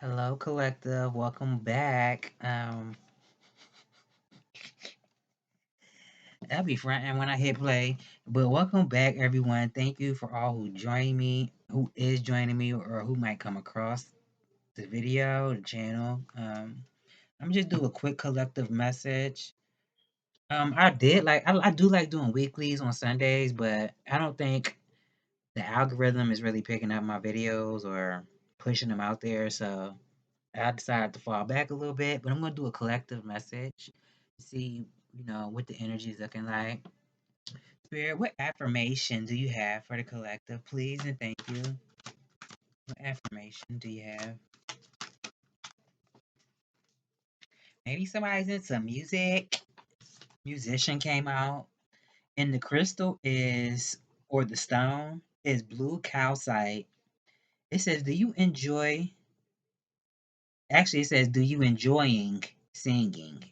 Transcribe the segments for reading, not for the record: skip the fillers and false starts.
Hello, collective. Welcome back. I'll be fronting when I hit play, but welcome back, everyone. Thank you for all who join me, who is joining me, or who might come across the video, the channel. I'm just do a quick collective message. I do like doing weeklies on Sundays, but I don't think the algorithm is really picking up my videos or pushing them out there. So I decided to fall back a little bit, but I'm gonna do a collective message. See, what the energy is looking like. Spirit, what affirmation do you have for the collective, please and thank you? What affirmation do you have? Maybe somebody's into music. Musician came out, and the crystal is, or the stone is blue calcite. It says, "Do you enjoy?" Actually, it says, "Do you enjoying singing?"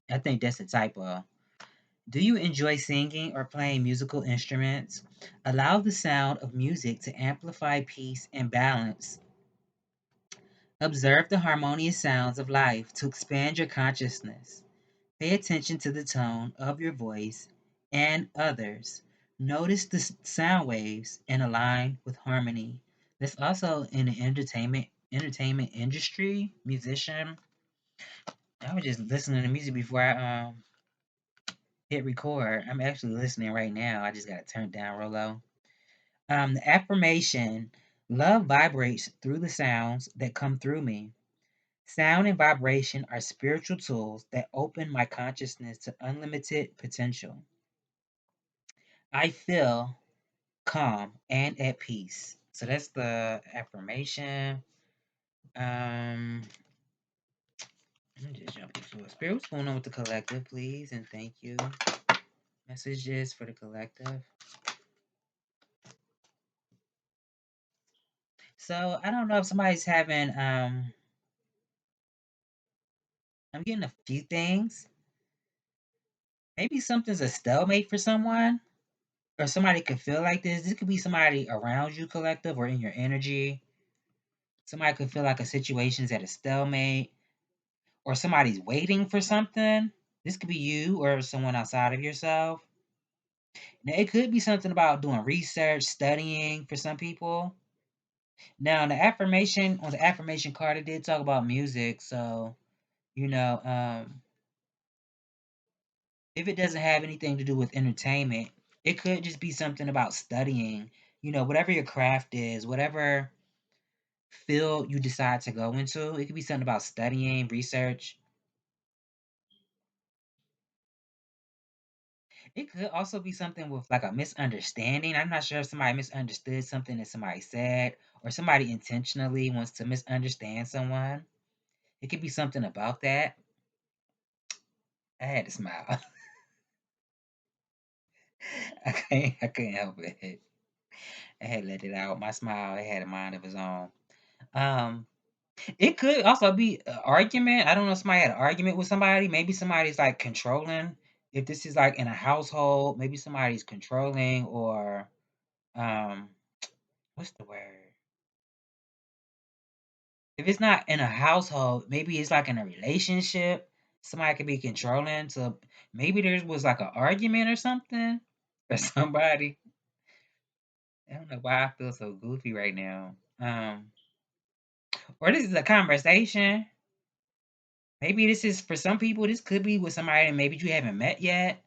I think that's a typo. Do you enjoy singing or playing musical instruments? Allow the sound of music to amplify peace and balance. Observe the harmonious sounds of life to expand your consciousness. Pay attention to the tone of your voice and others. Notice the sound waves and align with harmony. That's also in the entertainment industry, musician. I was just listening to music before I hit record. I'm actually listening right now. I just got it turned down real low. The affirmation: love vibrates through the sounds that come through me. Sound and vibration are spiritual tools that open my consciousness to unlimited potential. I feel calm and at peace. So that's the affirmation. Um, let me just jump into it. Spirit, what's going on with the collective, please? And thank you. Messages for the collective. So I don't know if somebody's having I'm getting a few things. Maybe something's a stalemate for someone, or somebody could feel like this. This could be somebody around you, collective, or in your energy. Somebody could feel like a situation's at a stalemate, or somebody's waiting for something. This could be you or someone outside of yourself. Now, it could be something about doing research, studying for some people. Now, on the affirmation card, it did talk about music. So, you know, um, if it doesn't have anything to do with entertainment, it could just be something about studying, whatever your craft is, whatever field you decide to go into. It could be something about studying, research. It could also be something with like a misunderstanding. I'm not sure if somebody misunderstood something that somebody said, or somebody intentionally wants to misunderstand someone. It could be something about that. I had to smile. I couldn't help it. I had to let it out. My smile, it had a mind of its own. Um, It could also be an argument. I don't know if somebody had an argument with somebody. Maybe somebody's like controlling. If this is like in a household, maybe somebody's controlling or um what's the word? If it's not in a household, maybe it's like in a relationship. Somebody could be controlling. So maybe there was like an argument or something or somebody. I don't know why I feel so goofy right now. Or this is a conversation. Maybe this is for some people, this could be with somebody that maybe you haven't met yet.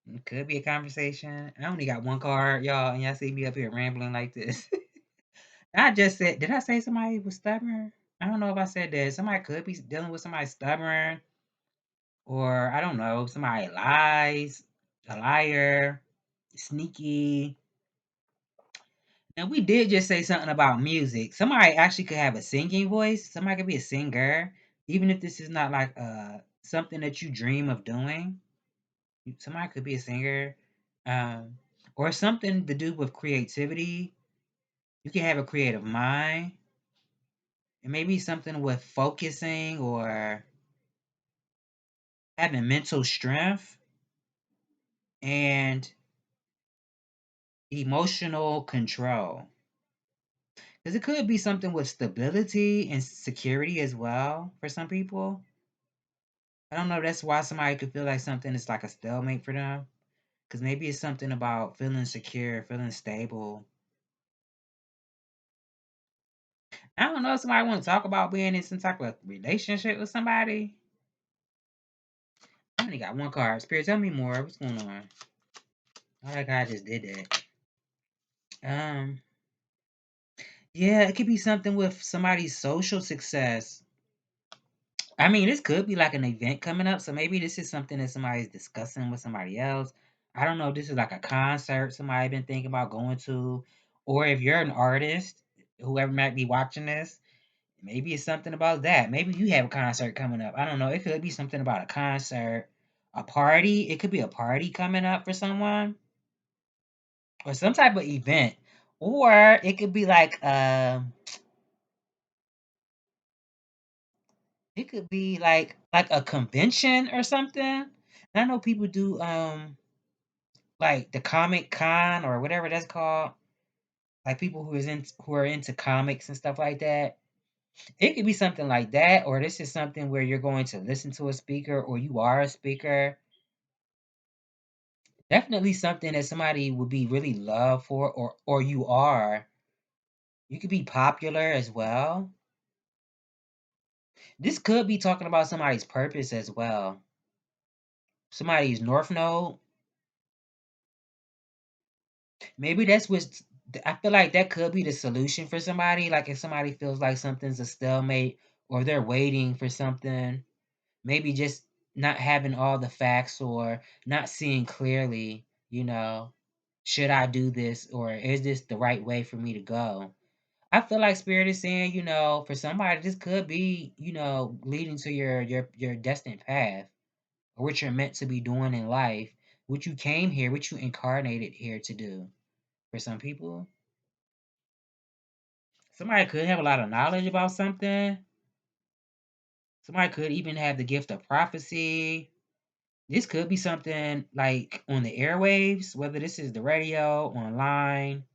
It could be a conversation. I only got one card, y'all, and y'all see me up here rambling like this. I just said, did I say somebody was stubborn? I don't know if I said that. Somebody could be dealing with somebody stubborn, or I don't know, somebody lies, a liar, sneaky. Now we did just say something about music. Somebody actually could have a singing voice. Somebody could be a singer, even if this is not like something that you dream of doing. Somebody could be a singer, um, or something to do with creativity. You can have a creative mind, and maybe something with focusing or having mental strength and emotional control. Because it could be something with stability and security as well for some people. I don't know. That's why somebody could feel like something is like a stalemate for them. Because maybe it's something about feeling secure, feeling stable. I don't know if somebody want to talk about being in some type of relationship with somebody. I only got one card. Spirit, tell me more. What's going on? Oh, that guy just did that. Um, yeah, it could be something with somebody's social success. I mean, this could be like an event coming up, so maybe this is something that somebody's discussing with somebody else. I don't know if this is like a concert somebody been thinking about going to, or if you're an artist, whoever might be watching this, maybe it's something about that. Maybe you have a concert coming up. I don't know. It could be something about a concert, a party. It could be a party coming up for someone, or some type of event, or it could be like it could be like a convention or something. And I know people do like the Comic Con or whatever that's called. Like people who are into comics and stuff like that. It could be something like that, or this is something where you're going to listen to a speaker or you are a speaker. Definitely something that somebody would be really loved for, or you are. You could be popular as well. This could be talking about somebody's purpose as well. Somebody's North Node. Maybe that's what I feel like that could be the solution for somebody. Like if somebody feels like something's a stalemate or they're waiting for something, maybe just not having all the facts or not seeing clearly, should I do this or is this the right way for me to go? I feel like spirit is saying, for somebody this could be, leading to your destined path or what you're meant to be doing in life, what you came here, what you incarnated here to do. For some people, somebody could have a lot of knowledge about something. Somebody could even have the gift of prophecy. This could be something like on the airwaves, whether this is the radio, online.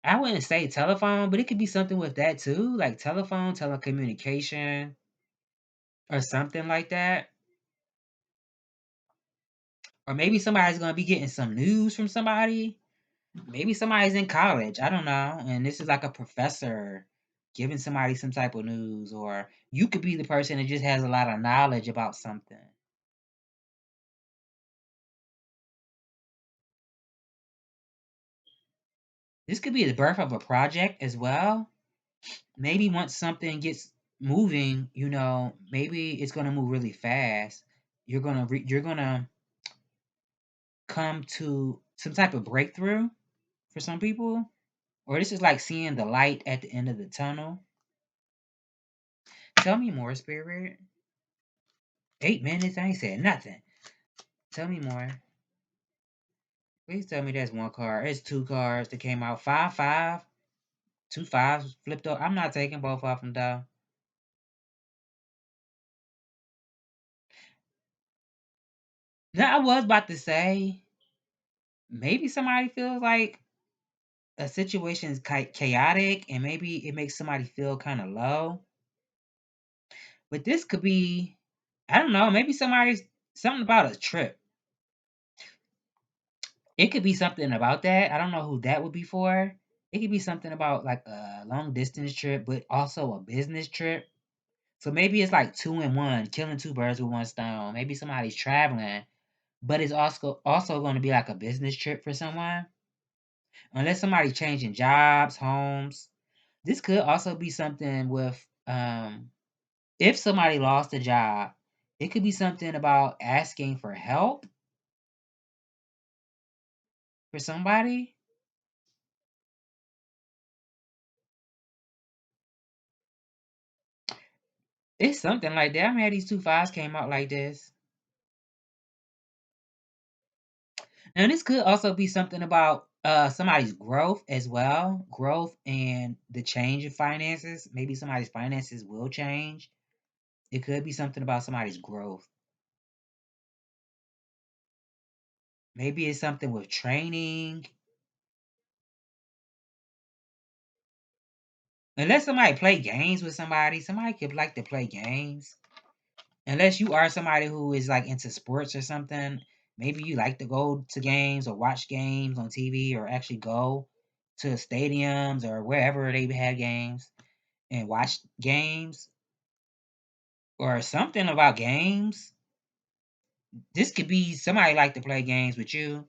I wouldn't say telephone, but it could be something with that too, like telephone, telecommunication, or something like that. Or maybe somebody's going to be getting some news from somebody. Maybe somebody's in college. I don't know. And this is like a professor giving somebody some type of news. Or you could be the person that just has a lot of knowledge about something. This could be the birth of a project as well. Maybe once something gets moving, maybe it's going to move really fast. You're going to come to some type of breakthrough for some people. Or this is like seeing the light at the end of the tunnel. Tell me more, Spirit. 8 minutes? I ain't said nothing. Tell me more. Please tell me that's one card. It's two cards that came out. 5, 5. Two fives flipped up. I'm not taking both of them, though. Now, I was about to say, maybe somebody feels like a situation is chaotic and maybe it makes somebody feel kind of low. But this could be, I don't know, maybe something about a trip. It could be something about that. I don't know who that would be for. It could be something about like a long distance trip, but also a business trip. So maybe it's like two in one, killing two birds with one stone. Maybe somebody's traveling, but it's also going to be like a business trip for someone. Unless somebody's changing jobs, homes. This could also be something with if somebody lost a job, it could be something about asking for help for somebody. It's something like that. I'm mad these two fives came out like this. And this could also be something about somebody's growth as well. Growth and the change in finances. Maybe somebody's finances will change. It could be something about somebody's growth. Maybe it's something with training. Unless somebody play games with somebody could like to play games. Unless you are somebody who is like into sports or something, maybe you like to go to games or watch games on TV or actually go to stadiums or wherever they have games and watch games or something about games. This could be somebody like to play games with you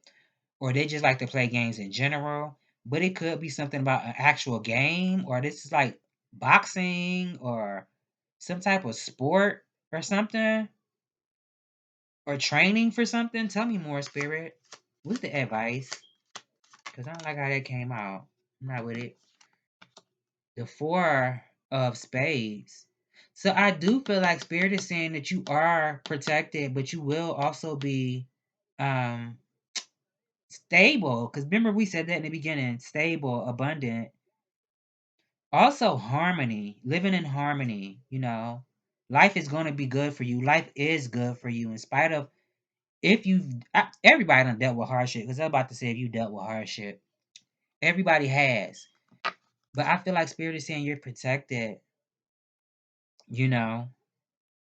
or they just like to play games in general, but it could be something about an actual game or this is like boxing or some type of sport or something. Or training for something? Tell me more, Spirit. What's the advice? Because I don't like how that came out. I'm not with it. The Four of Spades. So I do feel like Spirit is saying that you are protected, but you will also be um stable. Because remember we said that in the beginning. Stable, abundant. Also harmony. Living in harmony, you know. Life is going to be good for you. Life is good for you in spite of if everybody done dealt with hardship, because I'm about to say if you dealt with hardship, everybody has. But I feel like Spirit is saying you're protected, you know.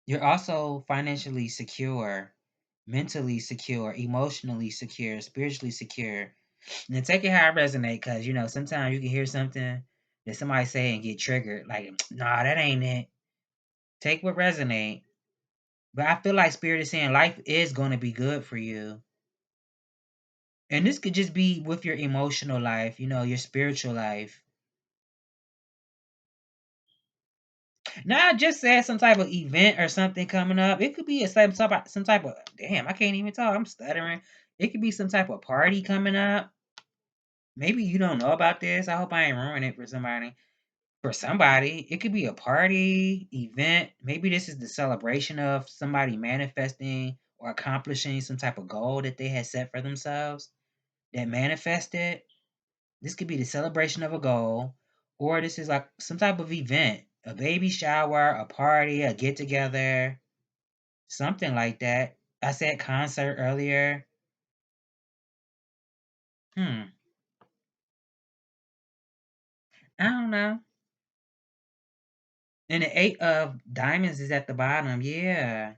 You're also financially secure, mentally secure, emotionally secure, spiritually secure. Now take it how it resonate, because sometimes you can hear something that somebody say and get triggered, like, nah, that ain't it. Take what resonate. But I feel like Spirit is saying life is gonna be good for you. And this could just be with your emotional life, your spiritual life. Now, I just said some type of event or something coming up. It could be some type of damn. I can't even talk. I'm stuttering. It could be some type of party coming up. Maybe you don't know about this. I hope I ain't ruining it for somebody. For somebody, it could be a party event. Maybe this is the celebration of somebody manifesting or accomplishing some type of goal that they had set for themselves that manifested. This could be the celebration of a goal, or this is like some type of event, a baby shower, a party, a get together, something like that. I said concert earlier. Hmm. I don't know. And the eight of diamonds is at the bottom. Yeah.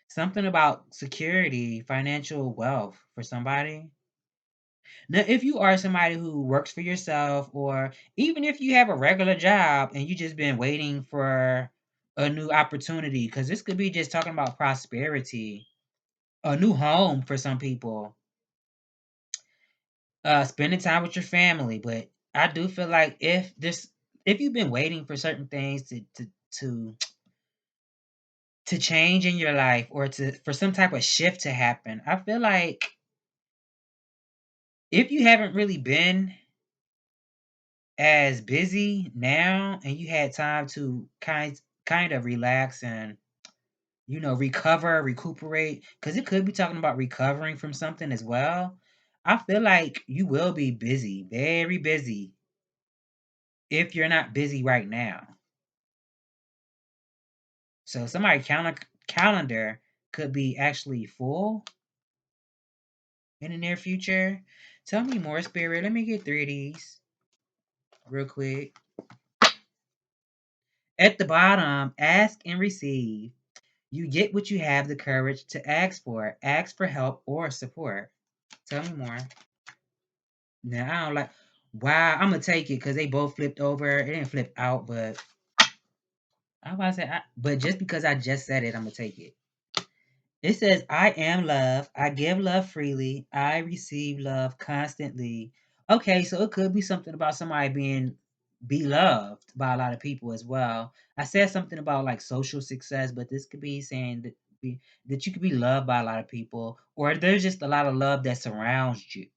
Something about security, financial wealth for somebody. Now, if you are somebody who works for yourself, or even if you have a regular job and you just been waiting for a new opportunity, because this could be just talking about prosperity, a new home for some people, spending time with your family. But I do feel like if you've been waiting for certain things to to change in your life or to for some type of shift to happen, I feel like if you haven't really been as busy now and you had time to kind of relax and recover, recuperate, because it could be talking about recovering from something as well. I feel like you will be busy, very busy, if you're not busy right now. So somebody calendar could be actually full in the near future. Tell me more, Spirit. Let me get three of these real quick. At the bottom, ask and receive. You get what you have the courage to ask for. Ask for help or support. Tell me more. Now, I don't like. Wow, I'm gonna take it because they both flipped over. It didn't flip out, but I was about to say, but just because I just said it, I'm gonna take it. It says, "I am love. I give love freely. I receive love constantly." Okay, so it could be something about somebody being beloved by a lot of people as well. I said something about like social success, but this could be saying that you could be loved by a lot of people, or there's just a lot of love that surrounds you.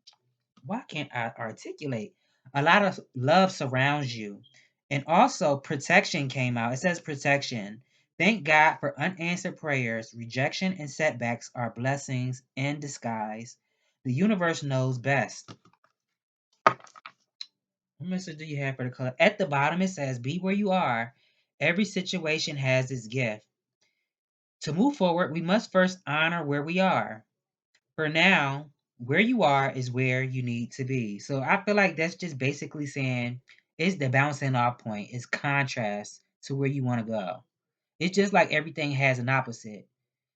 Why can't I articulate? A lot of love surrounds you. And also protection came out. It says protection. Thank God for unanswered prayers. Rejection and setbacks are blessings in disguise. The universe knows best. What message do you have for the color? At the bottom it says, be where you are. Every situation has its gift. To move forward, we must first honor where we are. For now, where you are is where you need to be. So I feel like that's just basically saying it's the bouncing off point. It's contrast to where you want to go. It's just like everything has an opposite.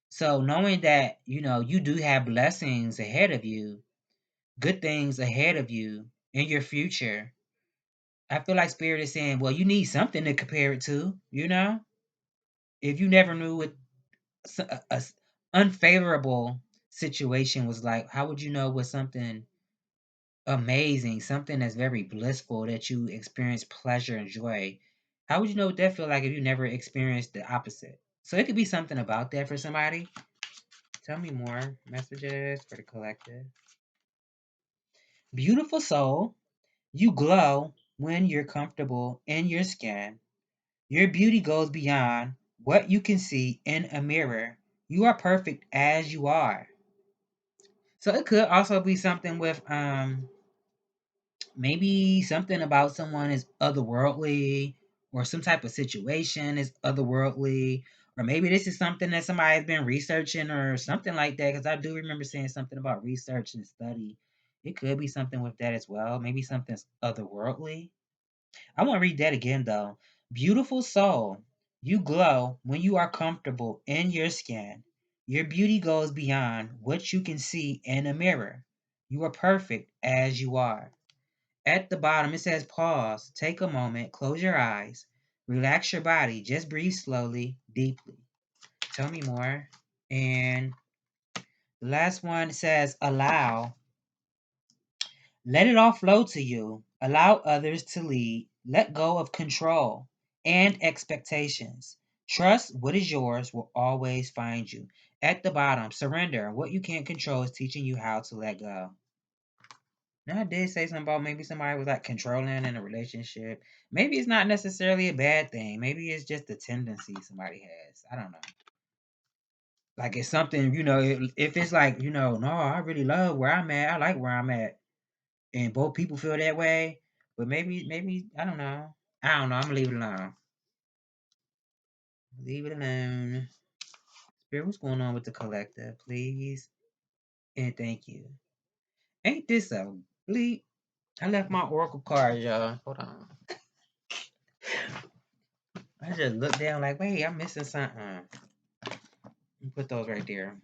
So knowing that, you do have blessings ahead of you, good things ahead of you in your future, I feel like Spirit is saying, well, you need something to compare it to, If you never knew what a unfavorable situation was like, how would you know what something amazing, something that's very blissful that you experience pleasure and joy? How would you know what that feel like if you never experienced the opposite? So it could be something about that for somebody. Tell me more. Messages for the collective. Beautiful soul, you glow when you're comfortable in your skin. Your beauty goes beyond what you can see in a mirror. You are perfect as you are. So it could also be something with maybe something about someone is otherworldly, or some type of situation is otherworldly, or maybe this is something that somebody has been researching or something like that, because I do remember saying something about research and study. It could be something with that as well. Maybe something's otherworldly. I want to read that again though. Beautiful soul, you glow when you are comfortable in your skin. Your beauty goes beyond what you can see in a mirror. You are perfect as you are. At the bottom, it says pause, take a moment, close your eyes, relax your body, just breathe slowly, deeply. Tell me more. And the last one says allow. Let it all flow to you. Allow others to lead. Let go of control and expectations. Trust what is yours will always find you. At the bottom, surrender. What you can't control is teaching you how to let go. Now, I did say something about maybe somebody was like controlling in a relationship. Maybe it's not necessarily a bad thing. Maybe it's just a tendency somebody has. I don't know. Like it's something, if it's like, no, I really love where I'm at. I like where I'm at. And both people feel that way. But maybe, I don't know. I don't know. I'm gonna leave it alone. Leave it alone. Spirit, what's going on with the collective, please? And thank you. Ain't this a bleep? I left my oracle card, y'all. Hold on. I just looked down like, wait, I'm missing something. Put those right there.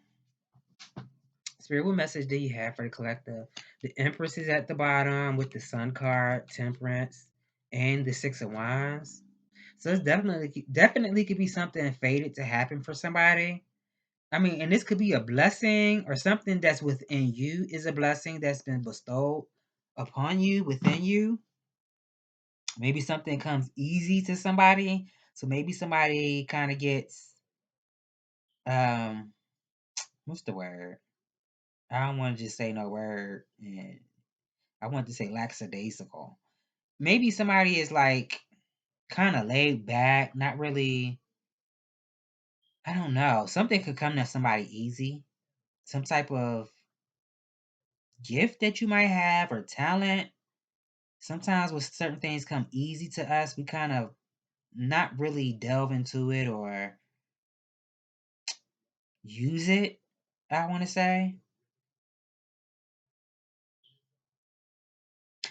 Spirit, what message do you have for the collective? The Empress is at the bottom with the Sun card, Temperance, and the Six of Wands. So it's definitely could be something fated to happen for somebody. I mean, and this could be a blessing or something that's within you is a blessing that's been bestowed upon you within you. Maybe something comes easy to somebody. So maybe somebody kind of gets um what's the word? I don't want to just say no word, and I want to say lackadaisical. Maybe somebody is like kind of laid back, not really. I don't know. Something could come to somebody easy. Some type of gift that you might have or talent. Sometimes when certain things come easy to us, we kind of not really delve into it or use it. I want to say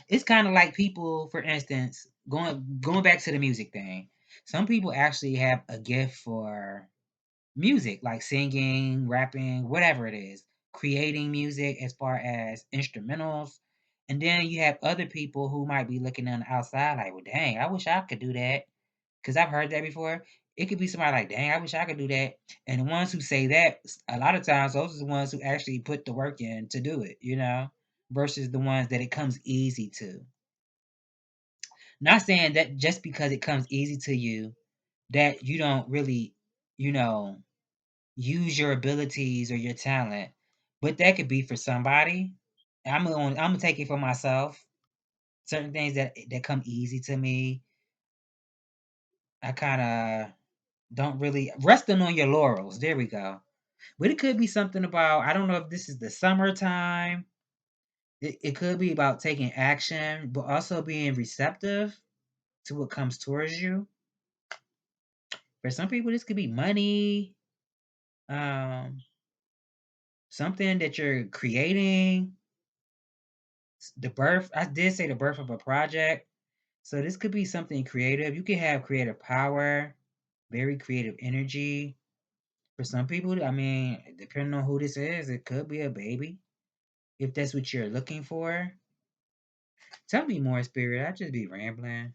it's kind of like people, for instance, going back to the music thing. Some people actually have a gift for music, like singing, rapping, whatever it is, creating music as far as instrumentals. And then you have other people who might be looking on the outside like, well, dang, I wish I could do that. Because I've heard that before. It could be somebody like, dang, I wish I could do that. And the ones who say that, a lot of times, those are the ones who actually put the work in to do it, versus the ones that it comes easy to. Not saying that just because it comes easy to you, that you don't really, you know, use your abilities or your talent, but that could be for somebody. I'm gonna take it for myself. Certain things that come easy to me, I kind of don't really resting on your laurels. There we go. But it could be something about, I don't know if this is the summertime. It could be about taking action, but also being receptive to what comes towards you. For some people, this could be money, um, something that you're creating. The birth, I did say the birth of a project. So this could be something creative. You could have creative power, very creative energy. For some people, I mean, depending on who this is, it could be a baby. If that's what you're looking for. Tell me more, Spirit. I just be rambling.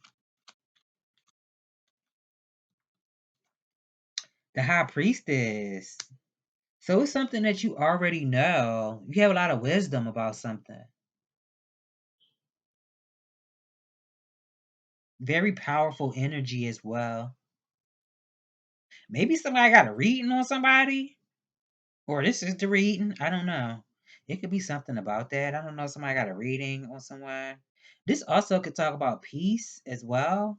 The High Priestess. So it's something that you already know. You have a lot of wisdom about something. Very powerful energy as well. Maybe somebody got a reading on somebody, or this is the reading. I don't know. It could be something about that. I don't know. Somebody got a reading on someone. This also could talk about peace as well.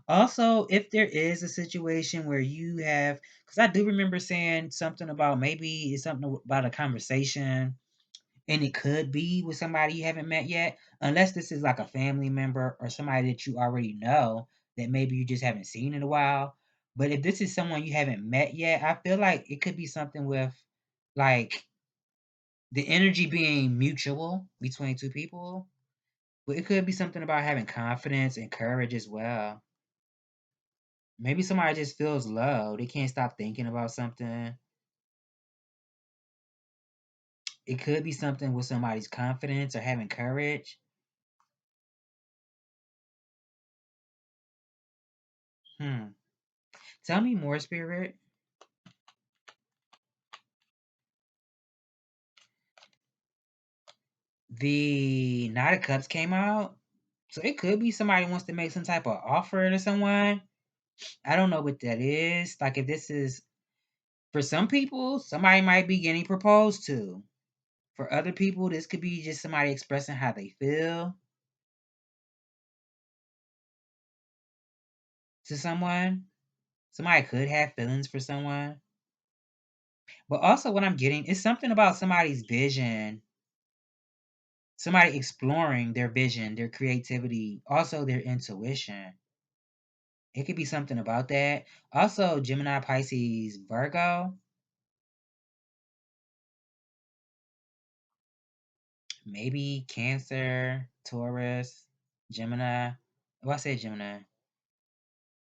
Also, if there is a situation where you have, because I do remember saying something about maybe it's something about a conversation, and it could be with somebody you haven't met yet, unless this is like a family member or somebody that you already know that maybe you just haven't seen in a while. But if this is someone you haven't met yet, I feel like it could be something with like the energy being mutual between two people. But it could be something about having confidence and courage as well. Maybe somebody just feels low. They can't stop thinking about something. It could be something with somebody's confidence or having courage. Hmm. Tell me more, Spirit. The Knight of Cups came out. So it could be somebody wants to make some type of offer to someone. I don't know what that is. Like if this is for some people, somebody might be getting proposed to. For other people, this could be just somebody expressing how they feel to someone. Somebody could have feelings for someone. But also what I'm getting is something about somebody's vision. Somebody exploring their vision, their creativity, also their intuition. It could be something about that. Also, Gemini, Pisces, Virgo, maybe Cancer, Taurus, Gemini. Oh, I said Gemini.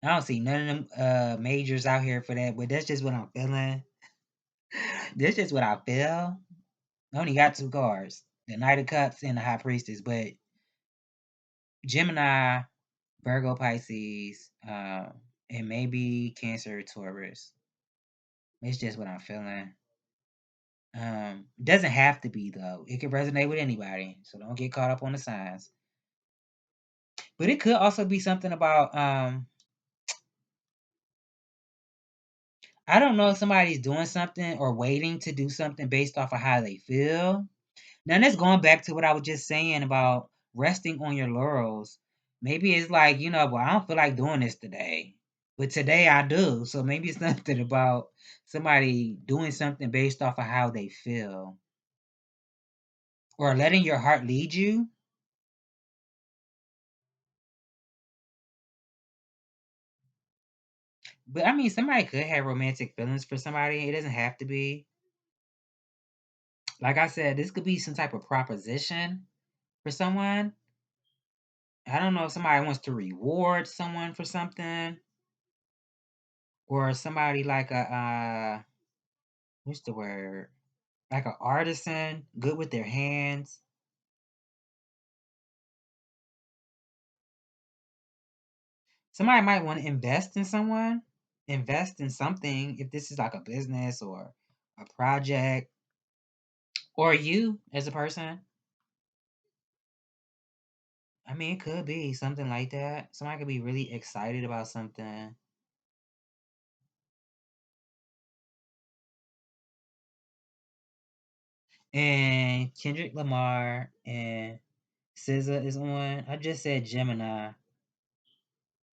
I don't see none of them majors out here for that, but that's just what I'm feeling. That's just what I feel. I only got two cards, the Knight of Cups and the High Priestess, but Gemini, Virgo, Pisces, and maybe Cancer, Taurus. It's just what I'm feeling. Doesn't have to be though. It can resonate with anybody, so don't get caught up on the signs. But it could also be something about I don't know if somebody's doing something or waiting to do something based off of how they feel. Now that's going back to what I was just saying about resting on your laurels. Maybe it's like, well, I don't feel like doing this today. But today I do. So maybe it's something about somebody doing something based off of how they feel. Or letting your heart lead you. But I mean, somebody could have romantic feelings for somebody. It doesn't have to be. Like I said, this could be some type of proposition for someone. I don't know if somebody wants to reward someone for something, or somebody like a what's the word? Like an artisan, good with their hands. Somebody might want to invest in someone, invest in something. If this is like a business or a project, or you as a person. I mean, it could be something like that. Somebody could be really excited about something. And Kendrick Lamar and SZA is on. I just said Gemini.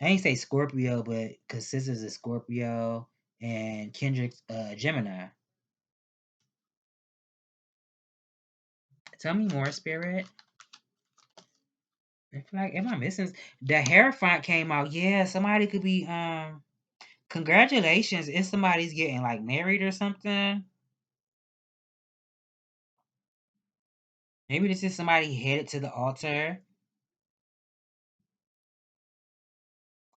I ain't say Scorpio, but because SZA's a Scorpio and Kendrick's Gemini. Tell me more, Spirit. I feel like am I missing? The hair font came out. Yeah, somebody could be congratulations if somebody's getting like married or something. Maybe this is somebody headed to the altar.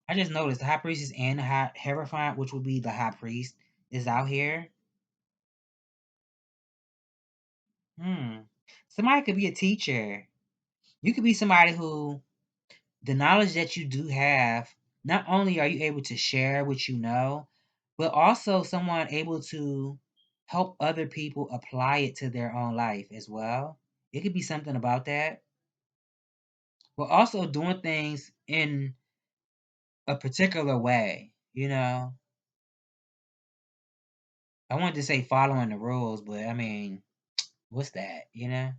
I just noticed the high priestess and the high Hierophant, which would be the high priest, is out here. Somebody could be a teacher. You could be somebody who the knowledge that you do have, not only are you able to share what you know, but also someone able to help other people apply it to their own life as well. It could be something about that. But also doing things in a particular way, you know. I wanted to say following the rules, but I mean, what's that, you know?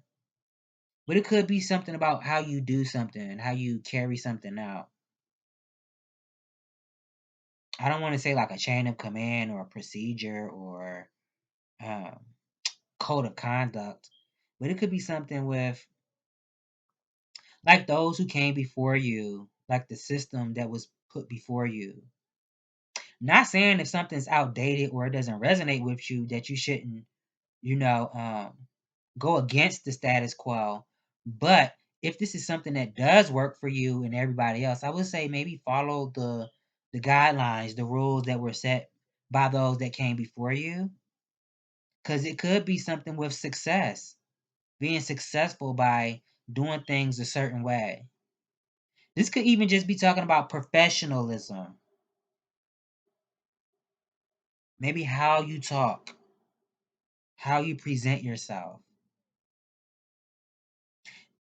But it could be something about how you do something, how you carry something out. I don't want to say like a chain of command or a procedure or um, code of conduct, but it could be something with like those who came before you, like the system that was put before you. Not saying if something's outdated or it doesn't resonate with you that you shouldn't, you know, go against the status quo. But if this is something that does work for you and everybody else, I would say maybe follow the guidelines, the rules that were set by those that came before you, because it could be something with success, being successful by doing things a certain way. This could even just be talking about professionalism, maybe how you talk, how you present yourself.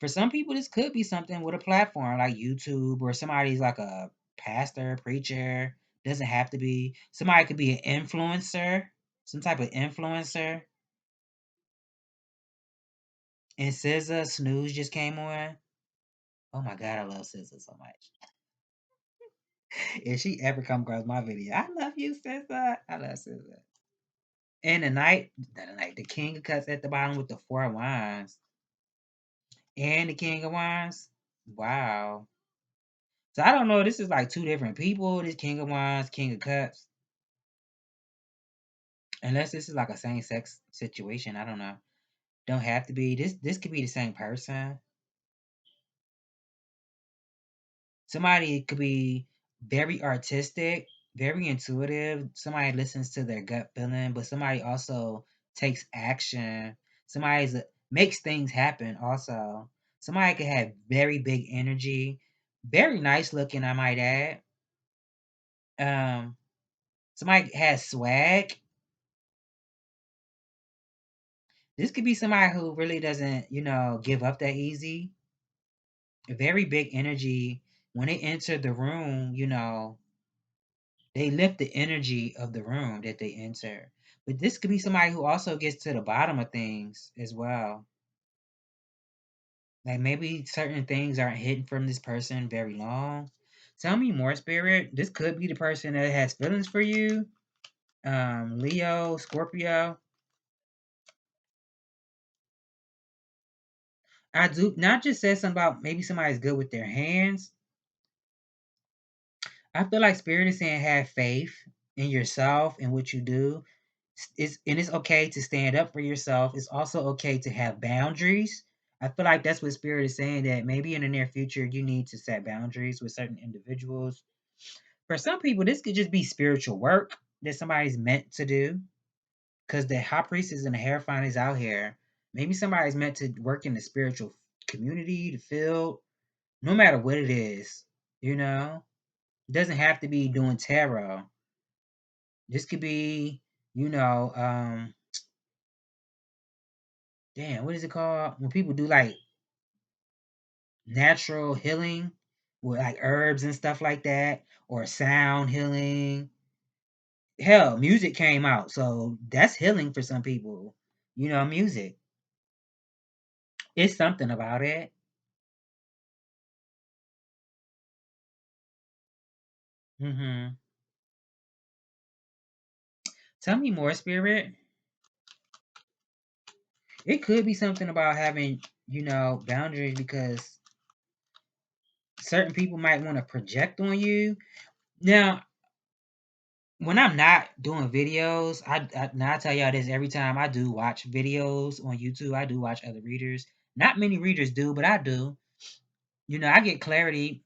For some people, this could be something with a platform like YouTube or somebody's like a pastor, preacher. Doesn't have to be. Somebody could be an influencer, some type of influencer. And SZA Snooze just came on. Oh my god, I love SZA so much. If she ever come across my video, I love you, SZA. I love SZA. And the King of Cups at the bottom with the 4 wands. And the King of Wands. Wow. So I don't know. This is like two different people. This King of Wands, King of Cups. Unless this is like a same sex situation. I don't know. Don't have to be. This could be the same person. Somebody could be very artistic, very intuitive. Somebody listens to their gut feeling, but somebody also takes action. Somebody makes things happen also. Somebody could have very big energy, very nice looking, I might add. Um, somebody has swag. This could be somebody who really doesn't, give up that easy. Very big energy. When they enter the room, they lift the energy of the room that they enter. But this could be somebody who also gets to the bottom of things as well. Like maybe certain things aren't hidden from this person very long. Tell me more, Spirit. This could be the person that has feelings for you. Leo, Scorpio. I do not just say something about maybe somebody's good with their hands. I feel like Spirit is saying have faith in yourself and what you do. It's okay to stand up for yourself. It's also okay to have boundaries. I feel like that's what Spirit is saying, that maybe in the near future you need to set boundaries with certain individuals. For some people, this could just be spiritual work that somebody's meant to do. Because the high priestess and the hierophant is out here. Maybe somebody's meant to work in the spiritual community, the field, no matter what it is, you know? It doesn't have to be doing tarot. This could be, you know, damn, what is it called? When people do like natural healing with like herbs and stuff like that, or sound healing. Hell, music came out, so that's healing for some people. Music. It's something about it. Hmm. Tell me more, Spirit. It could be something about having, boundaries, because certain people might want to project on you. Now, when I'm not doing videos, now I tell y'all this every time I do watch videos on YouTube. I do watch other readers. Not many readers do, but I do. I get clarity,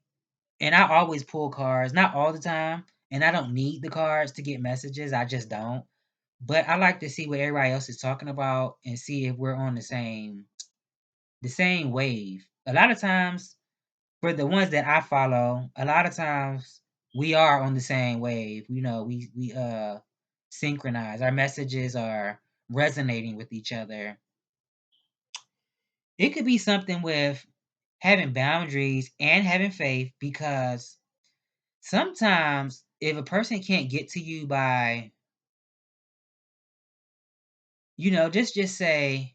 and I always pull cards, not all the time, and I don't need the cards to get messages. I just don't. But I like to see what everybody else is talking about and see if we're on the same wave. A lot of times, for the ones that I follow, a lot of times we are on the same wave. We synchronize. Our messages are resonating with each other. It could be something with having boundaries and having faith, because sometimes if a person can't get to you by, just say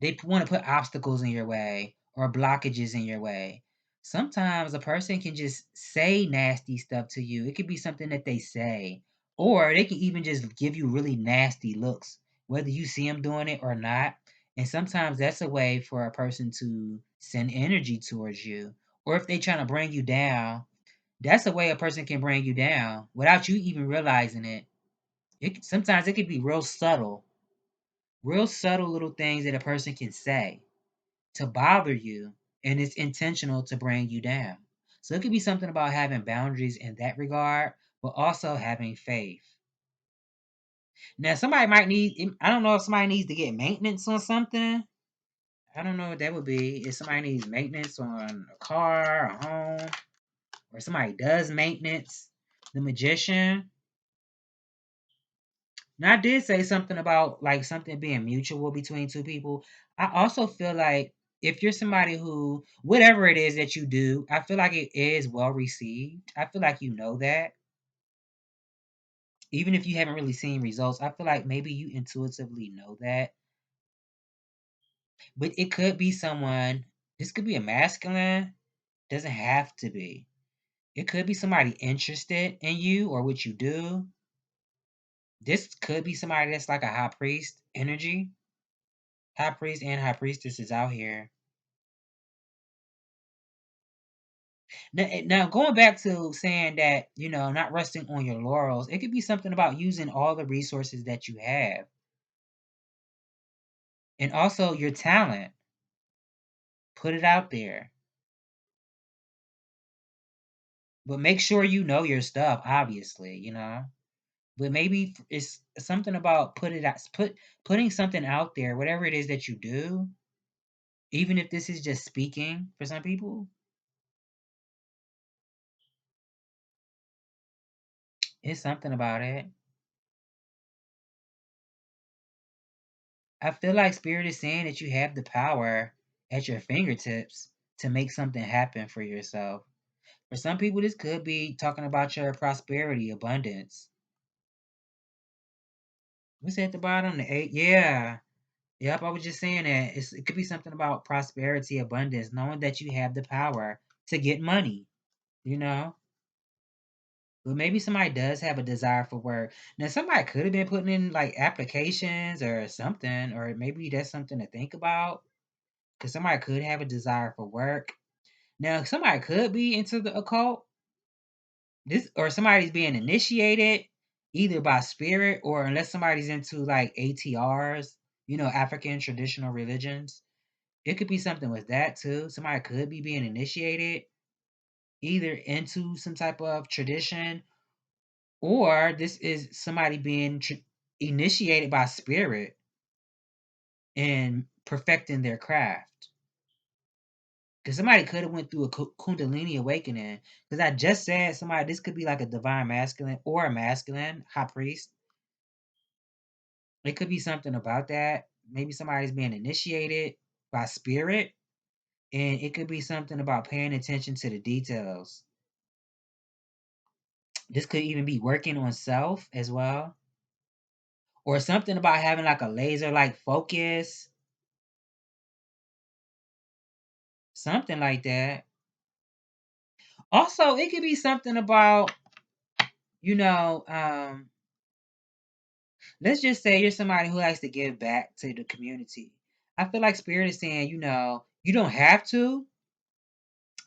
they want to put obstacles in your way or blockages in your way. Sometimes a person can just say nasty stuff to you. It could be something that they say, or they can even just give you really nasty looks, whether you see them doing it or not. And sometimes that's a way for a person to send energy towards you. Or if they're trying to bring you down, that's a way a person can bring you down without you even realizing it. Sometimes it could be real subtle little things that a person can say to bother you, and it's intentional to bring you down. So it could be something about having boundaries in that regard, but also having faith. Now, somebody might I don't know if somebody needs to get maintenance on something. I don't know what that would be. If somebody needs maintenance on a car, a home, or somebody does maintenance, the magician. Now, I did say something about like something being mutual between two people. I also feel like if you're somebody who, whatever it is that you do, I feel like it is well received. I feel like you know that. Even if you haven't really seen results, I feel like maybe you intuitively know that. But it could be someone, this could be a masculine, doesn't have to be. It could be somebody interested in you or what you do. This could be somebody that's like a high priest energy. High priest and high priestess is out here. Now, going back to saying that, not resting on your laurels, it could be something about using all the resources that you have and also your talent. Put it out there, but make sure you know your stuff, obviously. But maybe it's something about putting something out there, whatever it is that you do, even if this is just speaking for some people, it's something about it. I feel like Spirit is saying that you have the power at your fingertips to make something happen for yourself. For some people, this could be talking about your prosperity, abundance. What's at the bottom? The eight? Yeah. Yep, I was just saying that. It could be something about prosperity, abundance, knowing that you have the power to get money, you know? But maybe somebody does have a desire for work. Now, somebody could have been putting in like applications or something, or maybe that's something to think about. Because somebody could have a desire for work. Now, somebody could be into the occult. This or somebody's being initiated either by spirit or unless somebody's into like ATRs, African traditional religions. It could be something with that too. Somebody could be being initiated either into some type of tradition, or this is somebody being initiated by spirit and perfecting their craft. Because somebody could have went through a Kundalini awakening. Because I just said somebody, this could be like a divine masculine or a masculine high priest. It could be something about that. Maybe somebody's being initiated by spirit. And it could be something about paying attention to the details. This could even be working on self as well. Or something about having like a laser like focus. Something like that. Also, it could be something about, you know, um, let's just say you're somebody who likes to give back to the community. I feel like Spirit is saying, you don't have to.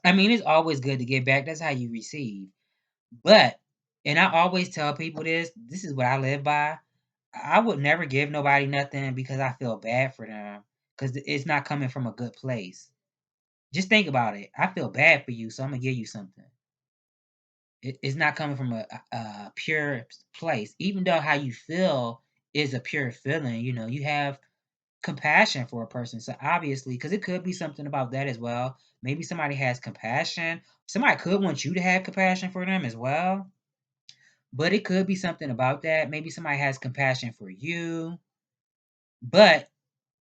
I mean, it's always good to give back. That's how you receive. But, and I always tell people this is what I live by. I would never give nobody nothing because I feel bad for them. because it's not coming from a good place. Just think about it. I feel bad for you, so I'm gonna give you something. It's not coming from a pure place, even though how you feel is a pure feeling. You have compassion for a person. So obviously, because it could be something about that as well. Maybe somebody has compassion. Somebody could want you to have compassion for them as well. But it could be something about that. Maybe somebody has compassion for you. But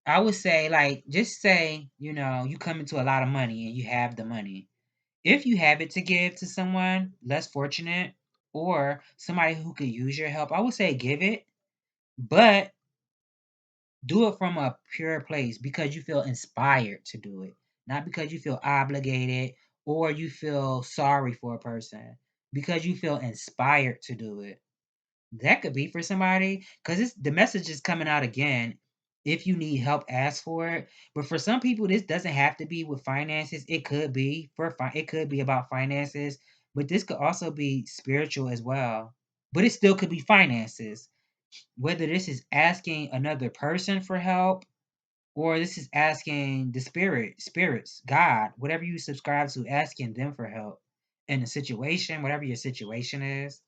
I would say, like, just say, you come into a lot of money and you have the money. If you have it to give to someone less fortunate or somebody who could use your help, I would say give it. But do it from a pure place because you feel inspired to do it, not because you feel obligated or you feel sorry for a person, because you feel inspired to do it. That could be for somebody because the message is coming out again. If you need help, ask for it. But for some people, this doesn't have to be with finances. It could be it could be about finances, but this could also be spiritual as well. But it still could be finances. Whether this is asking another person for help or this is asking the spirits, God, whatever you subscribe to, asking them for help in a situation, whatever your situation is.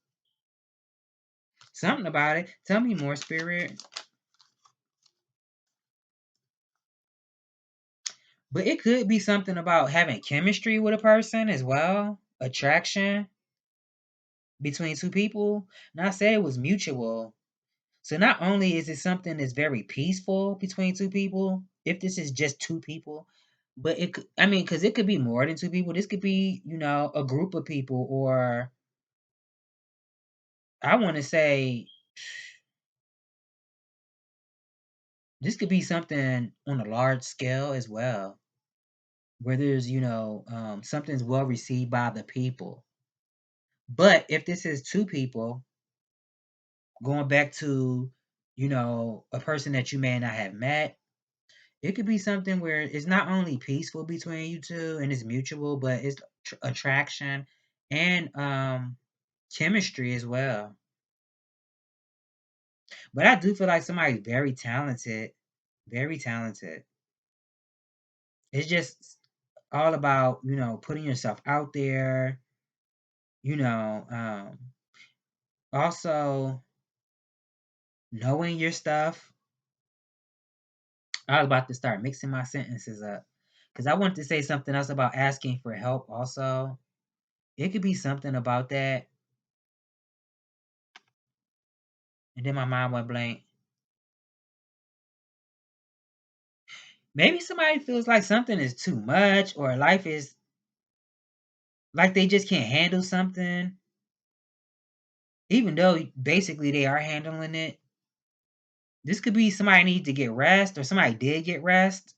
Something about it. Tell me more, spirit. But it could be something about having chemistry with a person as well. Attraction between two people. And I said it was mutual. So not only is it something that's very peaceful between two people, if this is just two people, but it could, I mean, because it could be more than two people. This could be, a group of people, or I want to say this could be something on a large scale as well, where there's, something's well received by the people. But if this is two people, going back to, a person that you may not have met, it could be something where it's not only peaceful between you two and it's mutual, but it's attraction and chemistry as well. But I do feel like somebody's very talented, very talented. It's just all about, putting yourself out there, you know, um, also knowing your stuff. I was about to start mixing my sentences up because I wanted to say something else about asking for help also. It could be something about that. And then my mind went blank. Maybe somebody feels like something is too much or life is like they just can't handle something, even though basically they are handling it. This could be somebody need to get rest or somebody did get rest.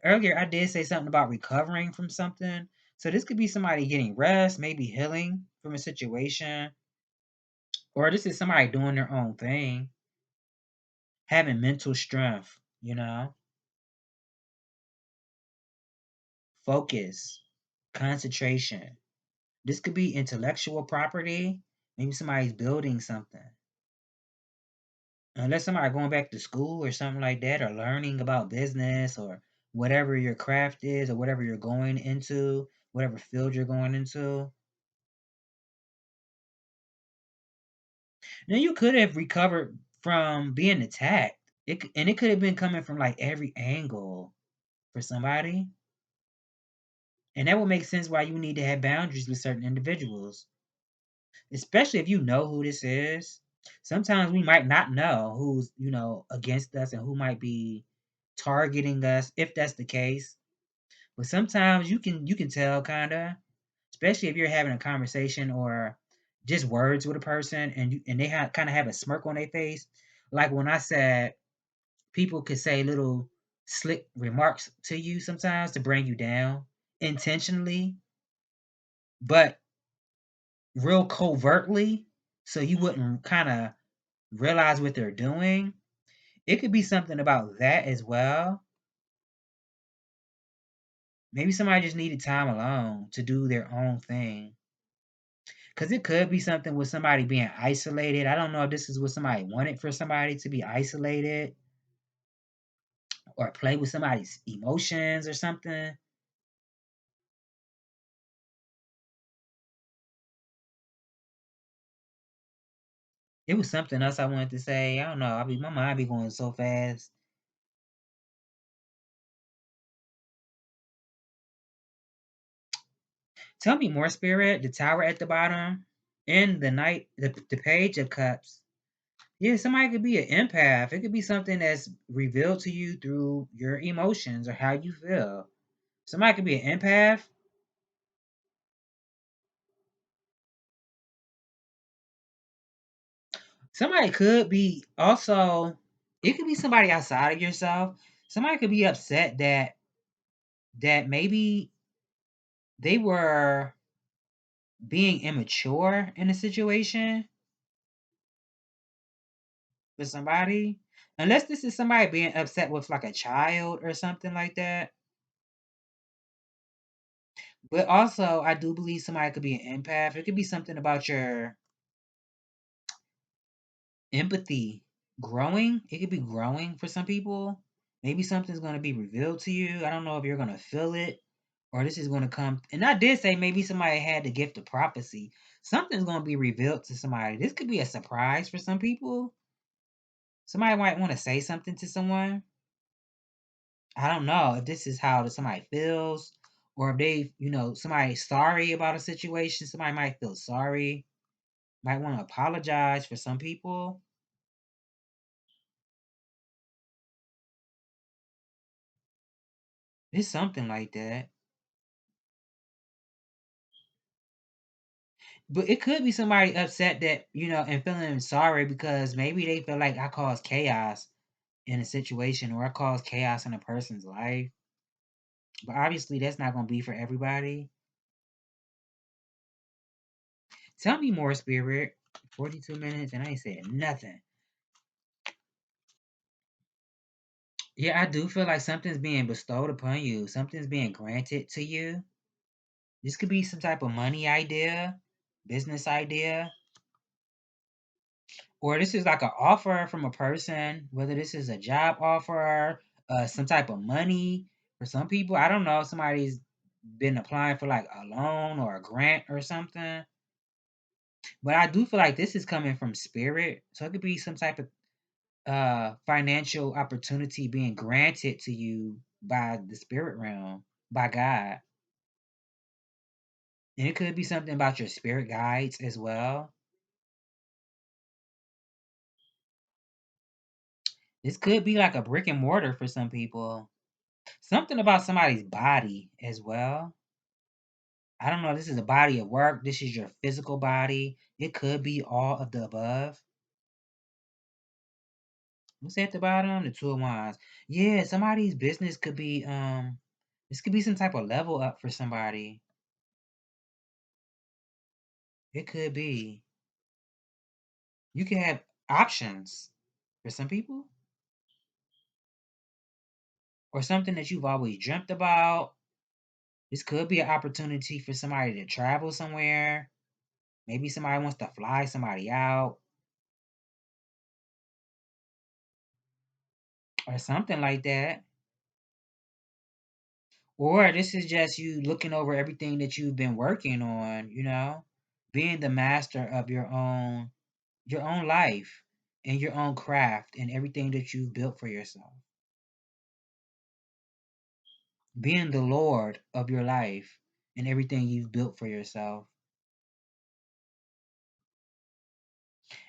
Earlier, I did say something about recovering from something. So this could be somebody getting rest, maybe healing from a situation, or this is somebody doing their own thing, having mental strength, focus, concentration. This could be intellectual property. Maybe somebody's building something. Unless somebody going back to school or something like that, or learning about business or whatever your craft is or whatever you're going into, whatever field you're going into. Now you could have recovered from being attacked. And it could have been coming from like every angle for somebody. And that would make sense why you need to have boundaries with certain individuals, especially if you know who this is. Sometimes we might not know who's, against us and who might be targeting us if that's the case. But sometimes you can tell kind of, especially if you're having a conversation or just words with a person and they kind of have a smirk on their face. Like when I said people could say little slick remarks to you sometimes to bring you down intentionally, but real covertly, so you wouldn't kind of realize what they're doing. It could be something about that as well. Maybe somebody just needed time alone to do their own thing. Because it could be something with somebody being isolated. I don't know if this is what somebody wanted for somebody to be isolated or play with somebody's emotions or something. It was something else I wanted to say. I don't know. My mind be going so fast. Tell me more, Spirit. The tower at the bottom, and the knight, the page of cups. Yeah, somebody could be an empath. It could be something that's revealed to you through your emotions or how you feel. Somebody could be an empath. Somebody could be also. It could be somebody outside of yourself. Somebody could be upset that maybe they were being immature in a situation with somebody. Unless this is somebody being upset with like a child or something like that. But also, I do believe somebody could be an empath. It could be something about your empathy growing. It could be growing for some people. Maybe something's going to be revealed to you. I don't know if you're going to feel it or this is going to come. And I did say maybe somebody had the gift of prophecy. Something's going to be revealed to somebody. This could be a surprise for some people. Somebody might want to say something to someone. I don't know if this is how somebody feels or if they, somebody's sorry about a situation. Somebody might feel sorry, might want to apologize for some people. It's something like that. But it could be somebody upset that, and feeling sorry because maybe they feel like I caused chaos in a situation or I caused chaos in a person's life. But obviously, that's not going to be for everybody. Tell me more, Spirit. 42 minutes and I ain't saying nothing. Yeah, I do feel like something's being bestowed upon you, something's being granted to you. This could be some type of money idea, business idea, or this is like an offer from a person, whether this is a job offer, some type of money for some people. I don't know. Somebody's been applying for like a loan or a grant or something. But I do feel like this is coming from spirit. So it could be some type of financial opportunity being granted to you by the spirit realm, by God. And it could be something about your spirit guides as well. This could be like a brick and mortar for some people. Something about somebody's body as well. I don't know. This is a body of work. This is your physical body. It could be all of the above. What's at the bottom? The two of wands. Yeah, somebody's business could be this could be some type of level up for somebody. It could be. You can have options for some people or something that you've always dreamt about. This could be an opportunity for somebody to travel somewhere. Maybe somebody wants to fly somebody out or something like that. Or this is just you looking over everything that you've been working on, being the master of your own life and your own craft and everything that you've built for yourself. Being the lord of your life and everything you've built for yourself.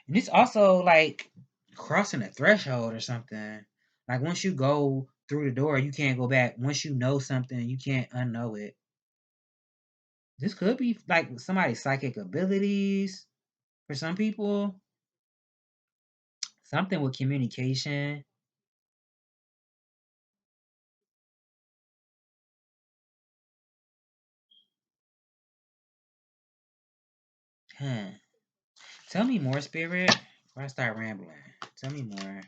And it's also like crossing a threshold or something. Like once you go through the door, you can't go back. Once you know something, you can't unknow it. This could be like somebody's psychic abilities for some people. Something with communication. Huh. Tell me more, Spirit. Before I start rambling. Tell me more.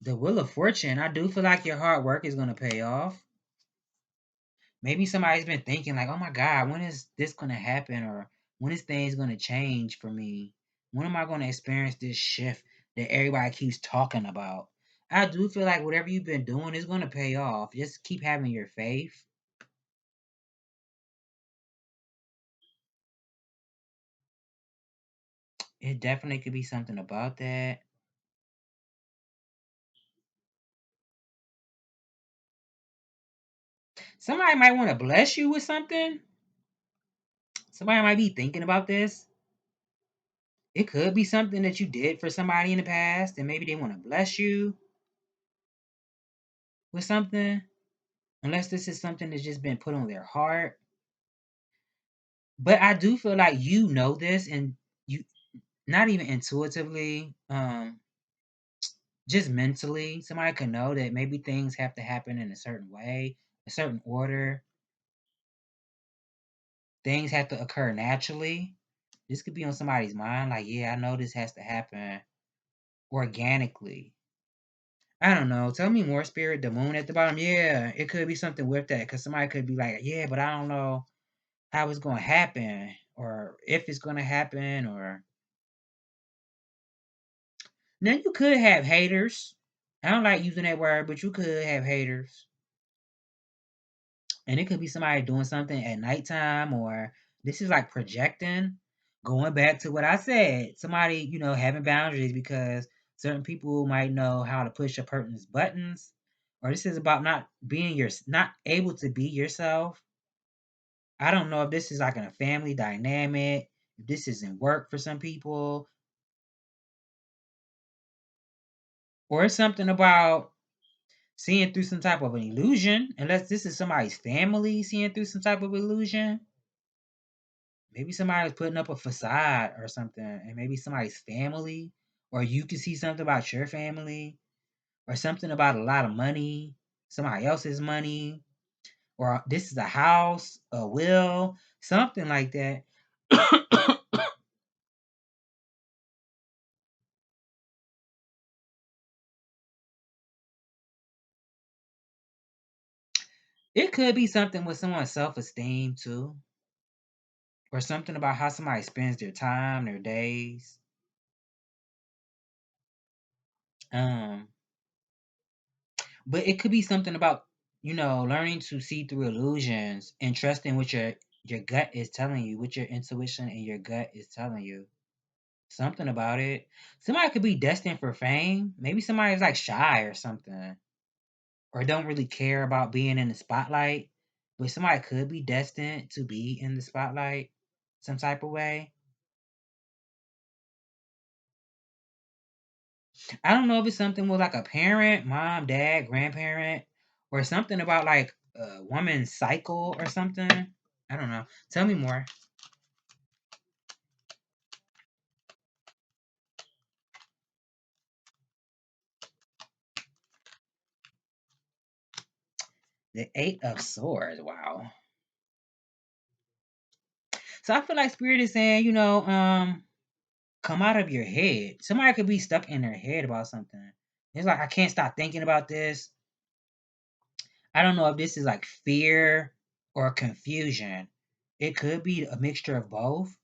The Wheel of Fortune. I do feel like your hard work is going to pay off. Maybe somebody's been thinking like, "Oh my God, when is this going to happen?" Or when is things going to change for me? When am I going to experience this shift that everybody keeps talking about? I do feel like whatever you've been doing is going to pay off. Just keep having your faith. It definitely could be something about that. Somebody might want to bless you with something. Somebody might be thinking about this. It could be something that you did for somebody in the past, and maybe they want to bless you with something. Unless this is something that's just been put on their heart. But I do feel like you know this, and you not even intuitively, just mentally, somebody could know that maybe things have to happen in a certain way, a certain order. Things have to occur naturally. This could be on somebody's mind, like, yeah, I know this has to happen organically. I don't know. Tell me more, Spirit. The moon at the bottom. Yeah, it could be something with that, because somebody could be like, yeah, but I don't know how it's going to happen, or if it's going to happen, or now you could have haters. I don't like using that word, but you could have haters. And it could be somebody doing something at nighttime, or this is like projecting. Going back to what I said, somebody, having boundaries because certain people might know how to push a person's buttons. Or this is about not able to be yourself. I don't know if this is like in a family dynamic, if this is in work for some people, or it's something about seeing through some type of an illusion, unless this is somebody's family seeing through some type of illusion. Maybe somebody's putting up a facade or something, and maybe somebody's family, or you can see something about your family, or something about a lot of money, somebody else's money, or this is a house, a will, something like that. It could be something with someone's self esteem too, or something about how somebody spends their time, their days. Um, but it could be something about, learning to see through illusions and trusting what your gut is telling you, what your intuition and your gut is telling you. Something about it. Somebody could be destined for fame. Maybe somebody's like shy or something, or don't really care about being in the spotlight. But somebody could be destined to be in the spotlight some type of way. I don't know if it's something with like a parent, mom, dad, grandparent, or something about like a woman's cycle or something. I don't know. Tell me more. The Eight of Swords. Wow. So I feel like Spirit is saying, come out of your head. Somebody could be stuck in their head about something. It's like I can't stop thinking about this. I don't know if this is like fear or confusion. It could be a mixture of both.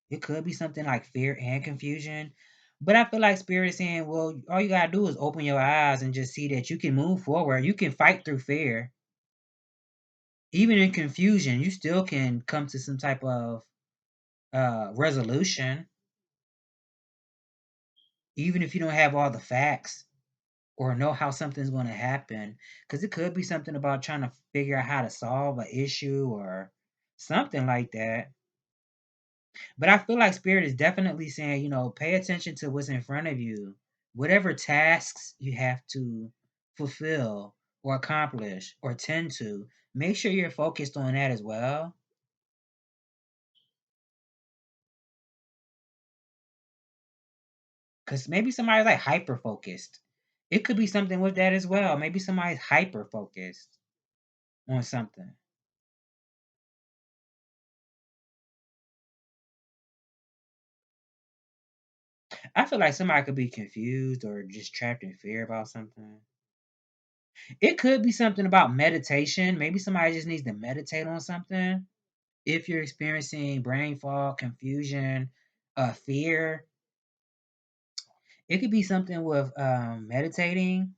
It could be something like fear and confusion. But I feel like Spirit is saying, well, all you gotta do is open your eyes and just see that you can move forward. You can fight through fear. Even in confusion, you still can come to some type of resolution, even if you don't have all the facts or know how something's going to happen. Because it could be something about trying to figure out how to solve an issue or something like that. But I feel like Spirit is definitely saying, pay attention to what's in front of you. Whatever tasks you have to fulfill or accomplish or tend to, make sure you're focused on that as well. Because maybe somebody's like hyper focused. It could be something with that as well. Maybe somebody's hyper focused on something. I feel like somebody could be confused or just trapped in fear about something. It could be something about meditation. Maybe somebody just needs to meditate on something. If you're experiencing brain fog, confusion, fear, it could be something with meditating.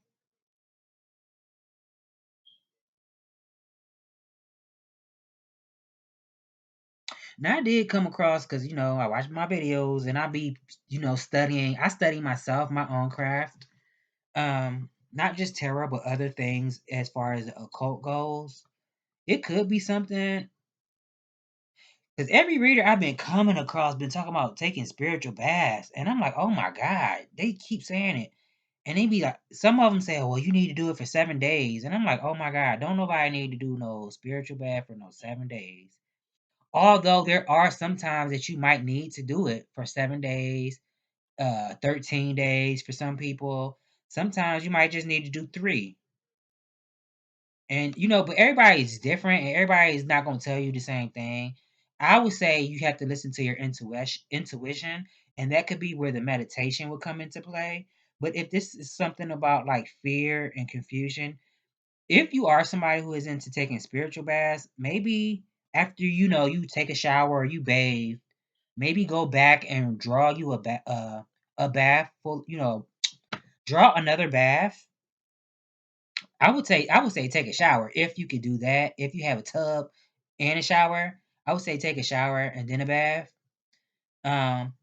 Now I did come across because I watch my videos and I be studying. I study myself, my own craft. Not just tarot, but other things as far as the occult goes. It could be something because every reader I've been coming across been talking about taking spiritual baths, and I'm like, oh my god, they keep saying it, and they be like, some of them say, well, you need to do it for 7 days, and I'm like, oh my god, don't nobody need to do no spiritual bath for no 7 days. Although there are some times that you might need to do it for 7 days, 13 days for some people. Sometimes you might just need to do three. And but everybody's different and everybody's not gonna tell you the same thing. I would say you have to listen to your intuition, and that could be where the meditation would come into play. But if this is something about like fear and confusion, if you are somebody who is into taking spiritual baths, maybe after you take a shower or you bathe, maybe go back and draw you a bath full, draw another bath. I would say take a shower if you could do that. If you have a tub and a shower, I would say take a shower and then a bath. Um,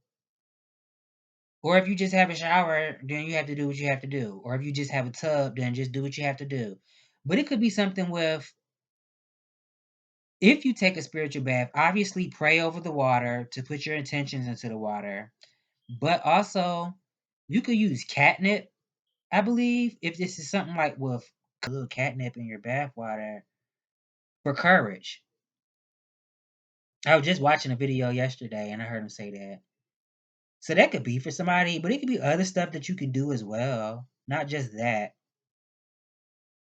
or if you just have a shower, then you have to do what you have to do. Or if you just have a tub, then just do what you have to do. But it could be something with if you take a spiritual bath, obviously pray over the water to put your intentions into the water. But also, you could use catnip, I believe, if this is something like with a little catnip in your bath water for courage. I was just watching a video yesterday and I heard him say that. So that could be for somebody, but it could be other stuff that you could do as well. Not just that.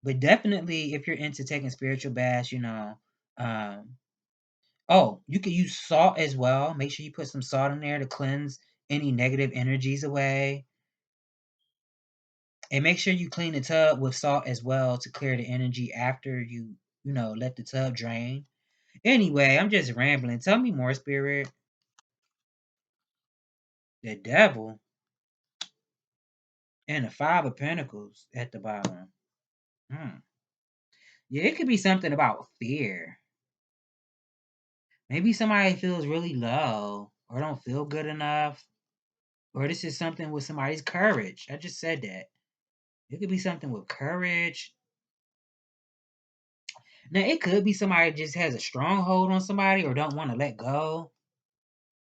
But definitely if you're into taking spiritual baths, um oh, you could use salt as well. Make sure you put some salt in there to cleanse any negative energies away. And make sure you clean the tub with salt as well to clear the energy after you let the tub drain. Anyway, I'm just rambling. Tell me more, Spirit. The devil and the Five of Pentacles at the bottom. Hmm. Yeah, it could be something about fear. Maybe somebody feels really low or don't feel good enough. Or this is something with somebody's courage. I just said that. It could be something with courage. Now, it could be somebody just has a stronghold on somebody or don't want to let go.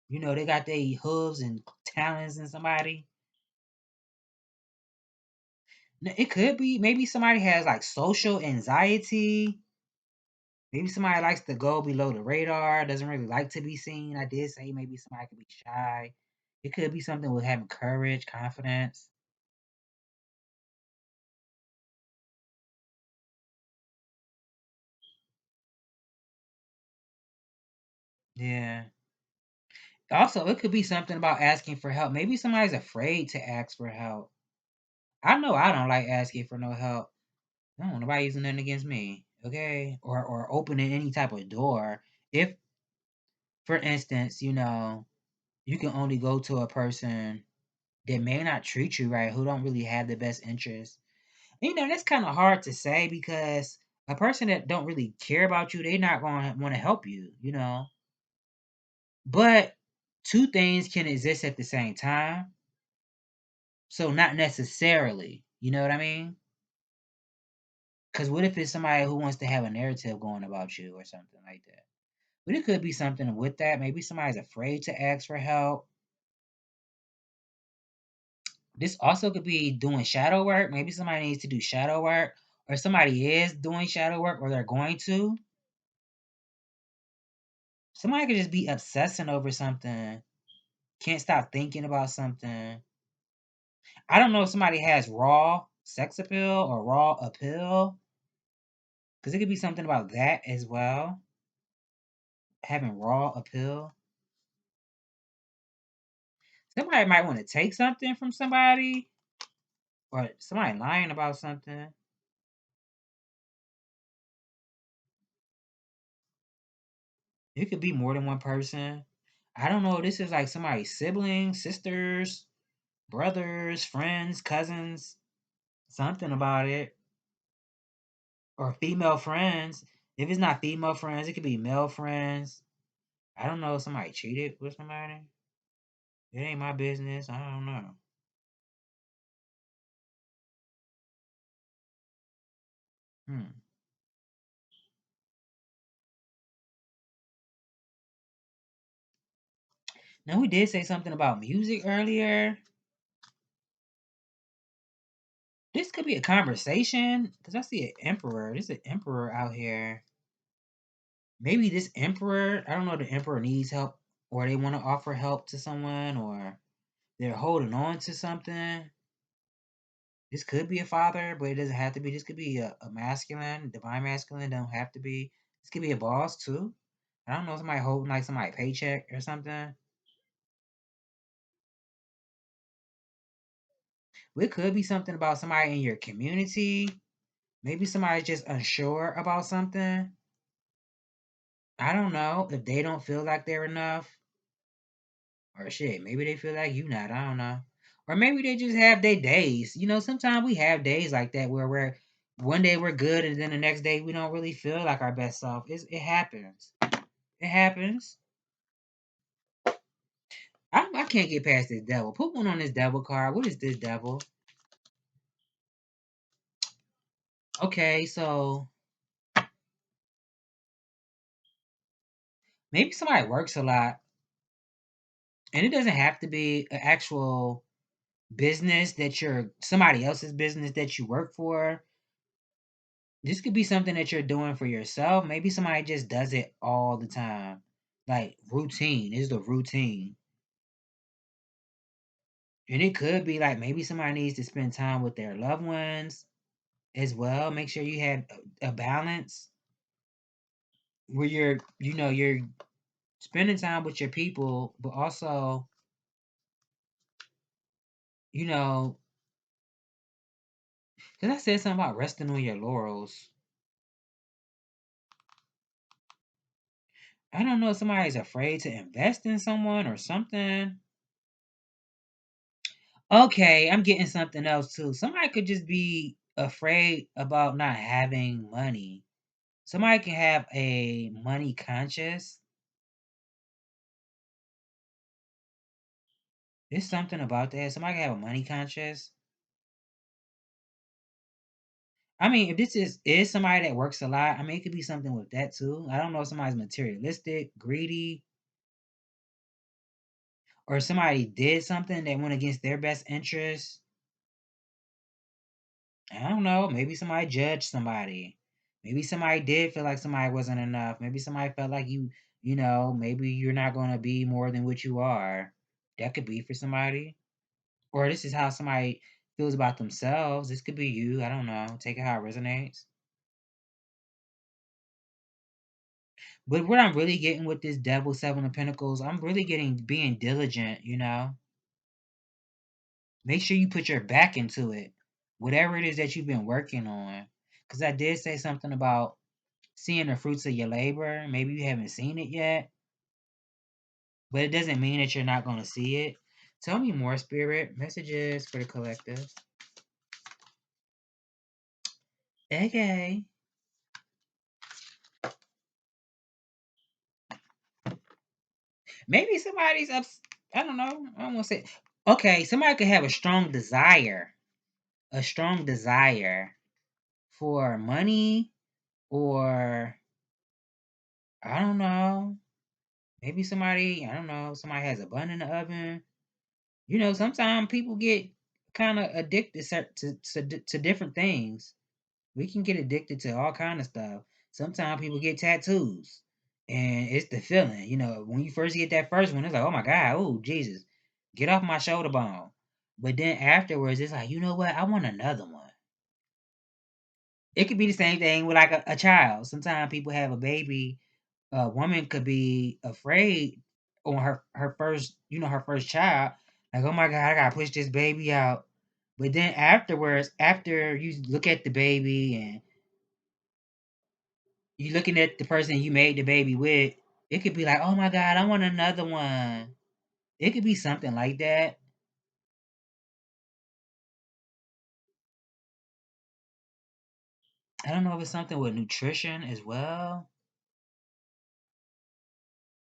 They got their hooves and talons in somebody. Now, it could be maybe somebody has like social anxiety. Maybe somebody likes to go below the radar, doesn't really like to be seen. I did say maybe somebody could be shy. It could be something with having courage, confidence. Yeah. Also, it could be something about asking for help. Maybe somebody's afraid to ask for help. I know I don't like asking for no help. I don't want nobody using nothing against me, okay? Or opening any type of door. If, for instance, you can only go to a person that may not treat you right, who don't really have the best interest. That's kind of hard to say because a person that don't really care about you, they're not going to want to help you. But two things can exist at the same time. So not necessarily, you know what I mean? Because what if it's somebody who wants to have a narrative going about you or something like that? But it could be something with that. Maybe somebody's afraid to ask for help. This also could be doing shadow work. Maybe somebody needs to do shadow work, or somebody is doing shadow work, or they're going to. Somebody could just be obsessing over something, can't stop thinking about something. I don't know if somebody has raw sex appeal or raw appeal, because it could be something about that as well. Having raw appeal. Somebody might want to take something from somebody, or somebody lying about something. It could be more than one person. I don't know. This is like somebody's siblings, sisters, brothers, friends, cousins, something about it. Or female friends. If it's not female friends, it could be male friends. I don't know if somebody cheated with somebody. It ain't my business. I don't know. Hmm. Now we did say something about music earlier. This could be a conversation because I see an emperor. There's an emperor out here. Maybe this emperor, I don't know, the emperor needs help or they want to offer help to someone or they're holding on to something. This could be a father, but it doesn't have to be. This could be a masculine, divine masculine. Don't have to be. This could be a boss too. I don't know, somebody holding like somebody paycheck or something. It could be something about somebody in your community. Maybe somebody's just unsure about something. I don't know if they don't feel like they're enough. Or shit, maybe they feel like you not. I don't know. Or maybe they just have their days. You know, sometimes we have days like that where we're one day we're good and then the next day we don't really feel like our best self. It happens. It happens. I can't get past this devil. Put one on this devil card. What is this devil? Okay, so maybe somebody works a lot, and it doesn't have to be an actual business that you're somebody else's business that you work for. This could be something that you're doing for yourself. Maybe somebody just does it all the time. Like routine. This is the routine. And it could be like maybe somebody needs to spend time with their loved ones as well. Make sure you have a balance where you're spending time with your people, but also, you know, because I said something about resting on your laurels. I don't know if somebody's afraid to invest in someone or something. Okay, I'm getting something else too. Somebody could just be afraid about not having money. Somebody can have a money conscious. There's something about that. Somebody can have a money conscious. I mean, if this is somebody that works a lot, I mean, it could be something with that too. I don't know if somebody's materialistic, greedy, or somebody did something that went against their best interest. I don't know. Maybe somebody judged somebody. Maybe somebody did feel like somebody wasn't enough. Maybe somebody felt like maybe you're not going to be more than what you are. That could be for somebody. Or this is how somebody feels about themselves. This could be you. I don't know. Take it how it resonates. But what I'm really getting with this Devil Seven of Pentacles, I'm really getting being diligent. Make sure you put your back into it. Whatever it is that you've been working on. Because I did say something about seeing the fruits of your labor. Maybe you haven't seen it yet, but it doesn't mean that you're not going to see it. Tell me more, Spirit. Messages for the collective. Okay. Maybe somebody's up. I don't know. I don't want to say. Okay, somebody could have a strong desire for money, or I don't know. Maybe somebody, I don't know, somebody has a bun in the oven. Sometimes people get kind of addicted to different things. We can get addicted to all kind of stuff. Sometimes people get tattoos, and it's the feeling. When you first get that first one, it's like, oh my God, oh Jesus, get off my shoulder bone. But then afterwards, it's like, you know what? I want another one. It could be the same thing with like a child. Sometimes people have a baby. A woman could be afraid on her first, her first child. Like, oh my God, I gotta push this baby out. But then afterwards, after you look at the baby and you looking at the person you made the baby with, it could be like, oh my God, I want another one. It could be something like that. I don't know if it's something with nutrition as well.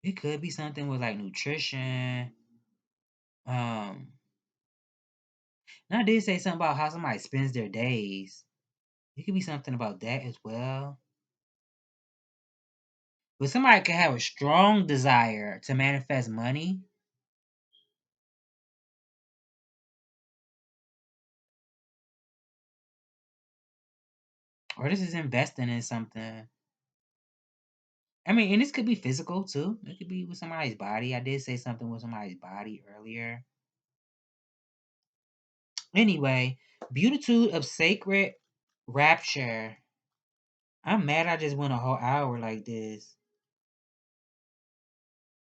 It could be something with like nutrition. Um, now I did say something about how somebody spends their days. It could be something about that as well. But somebody could have a strong desire to manifest money. Or this is investing in something. I mean, and this could be physical too. It could be with somebody's body. I did say something with somebody's body earlier. Anyway, beautitude of sacred rapture. I'm mad I just went a whole hour like this.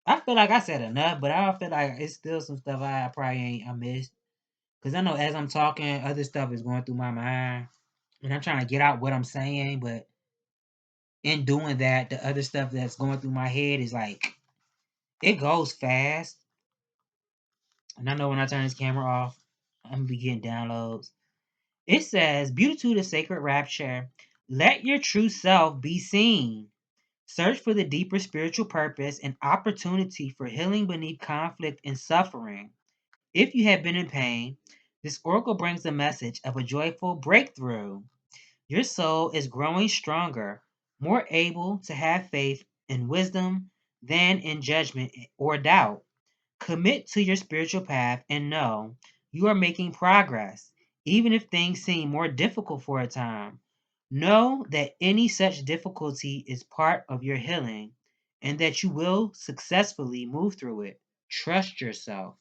I feel like I said enough, but I feel like it's still some stuff I probably ain't I missed. Cause I know as I'm talking, other stuff is going through my mind. And I'm trying to get out what I'm saying, but in doing that, the other stuff that's going through my head is like it goes fast. And I know when I turn this camera off, I'm gonna be getting downloads. It says, Beauty to the Sacred Rapture. Let your true self be seen. Search for the deeper spiritual purpose and opportunity for healing beneath conflict and suffering. If you have been in pain, this oracle brings the message of a joyful breakthrough. Your soul is growing stronger, more able to have faith and wisdom than in judgment or doubt. Commit to your spiritual path and know you are making progress, even if things seem more difficult for a time. Know that any such difficulty is part of your healing and that you will successfully move through it. Trust yourself.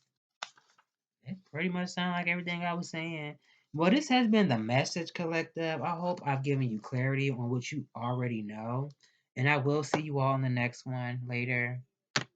It pretty much sounds like everything I was saying. Well, this has been the Message Collective. I hope I've given you clarity on what you already know. And I will see you all in the next one later.